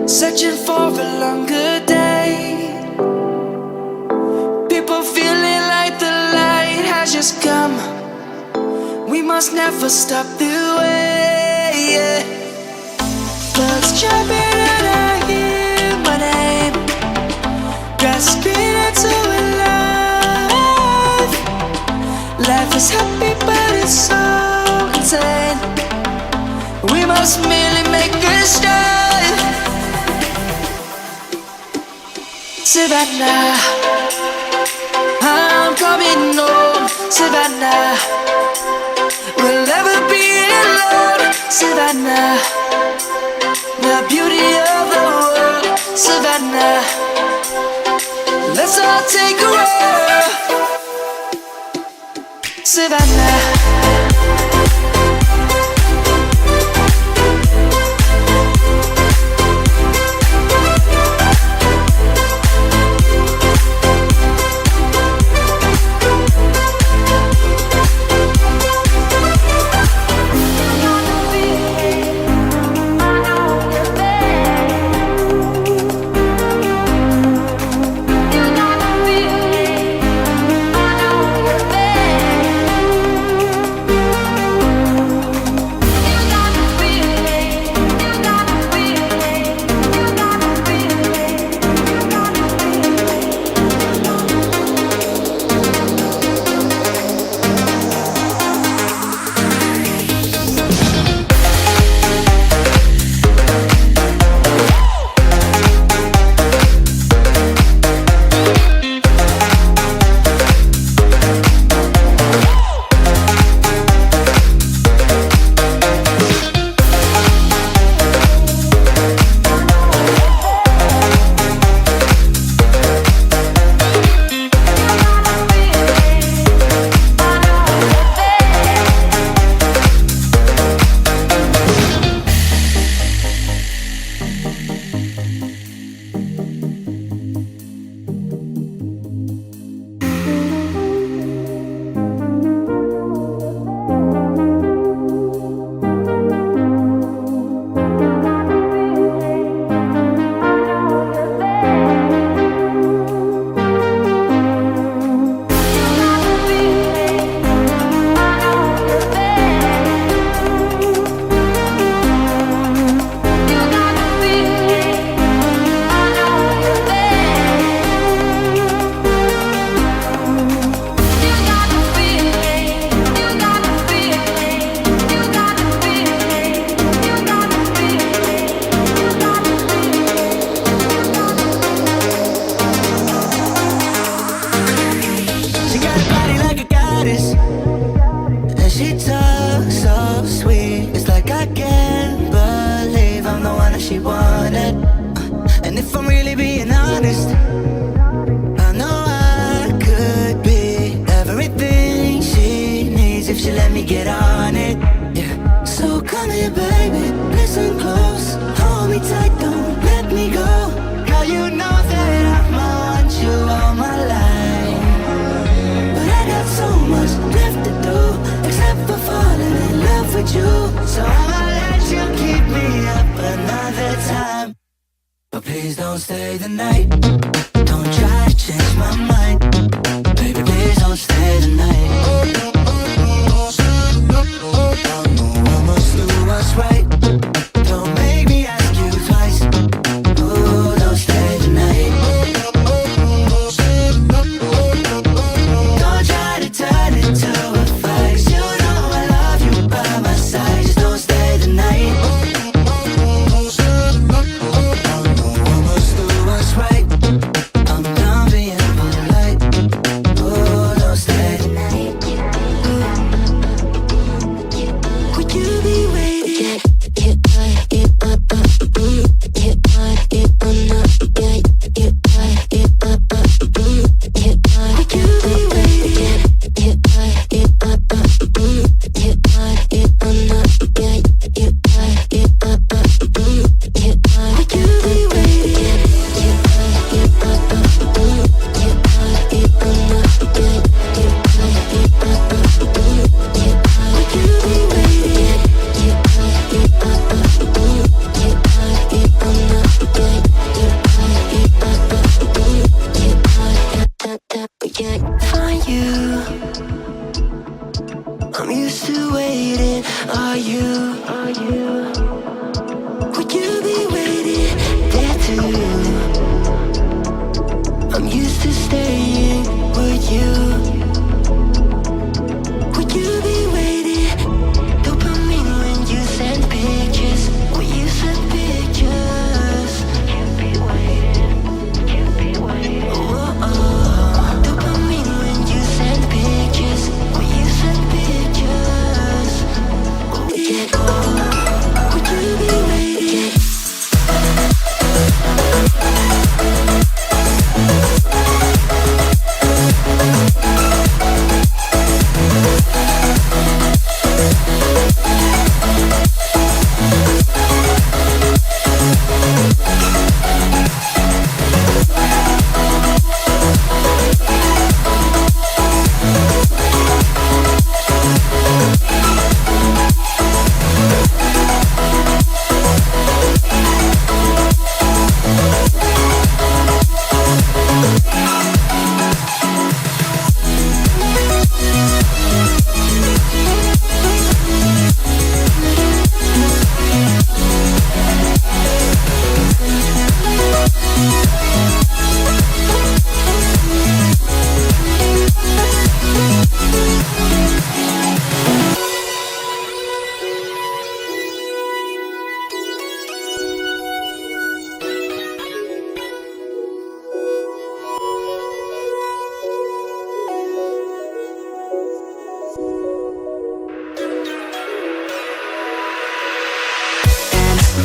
searching for a longer day. People feeling like the light has just come. We must never stop the way, yeah. Birds jumping and I hear my name, grasping into a life. Life is happy but it's so insane. We must merely make a start. Savannah, I'm coming home. Savannah, we'll never be alone. Savannah, the beauty of the world. Savannah, let's all take a roll. Savannah, she wanted. And if I'm really being honest, I know I could be everything she needs if she let me get on it, yeah. So come here baby, listen close, hold me tight, don't let me go. Girl, you know that I'ma want you all my life, but I got so much left to do, except for falling in love with you. So I'ma let you keep me up another time, but please don't stay the night. Don't try to change my mind, baby, please don't stay the night. I know I must do what's right, don't make me ask you twice. Oh, don't stay the night. Don't try to turn it to a fight, 'cause you know I love you by my side. Just don't stay the night. I know I must do what's right, I'm done being polite. I'm used to waiting. Are you? Would you be waiting there too? I'm used to staying. Would you? Would you be waiting? Dopamine when you send pictures. When you send pictures. Can't be waiting. Can't be waiting. Oh, dopamine when you send pictures. When you send pictures. Yeah. Would you be waiting?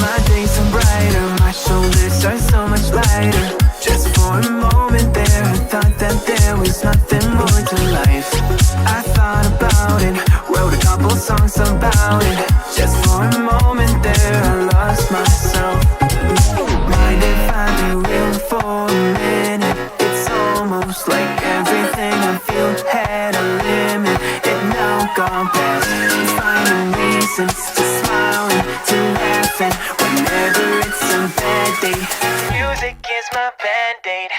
My days are brighter, my shoulders are so much lighter. Just for a moment there, I thought that there was nothing more to life. I thought about it, wrote a couple songs about it. Just for a moment there, I lost myself. Mind if I be real for a minute? It's almost like everything I feel had a limit. It now gone past, finding reasons to smile and to laugh, and whenever it's a bad day, music is my band-aid.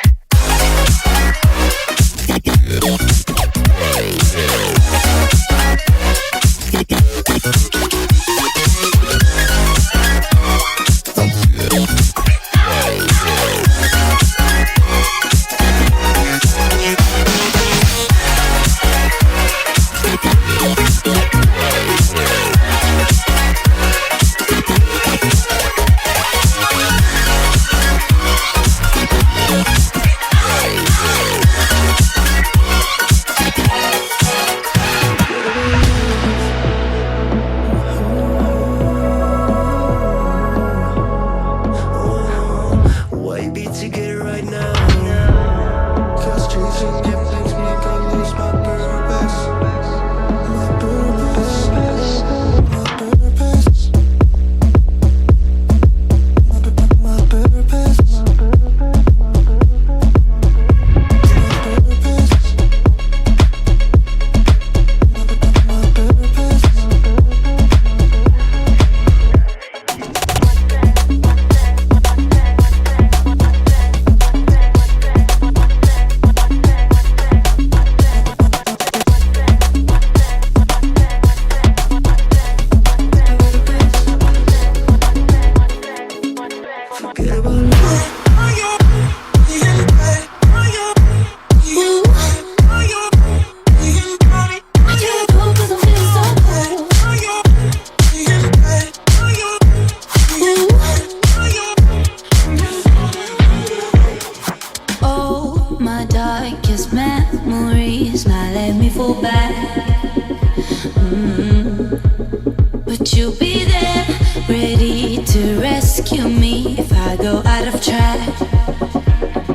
But you'll be there, ready to rescue me if I go out of track.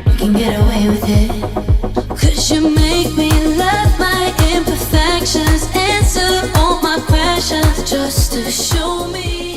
You can get away with it, 'cause you make me love my imperfections, answer all my questions just to show me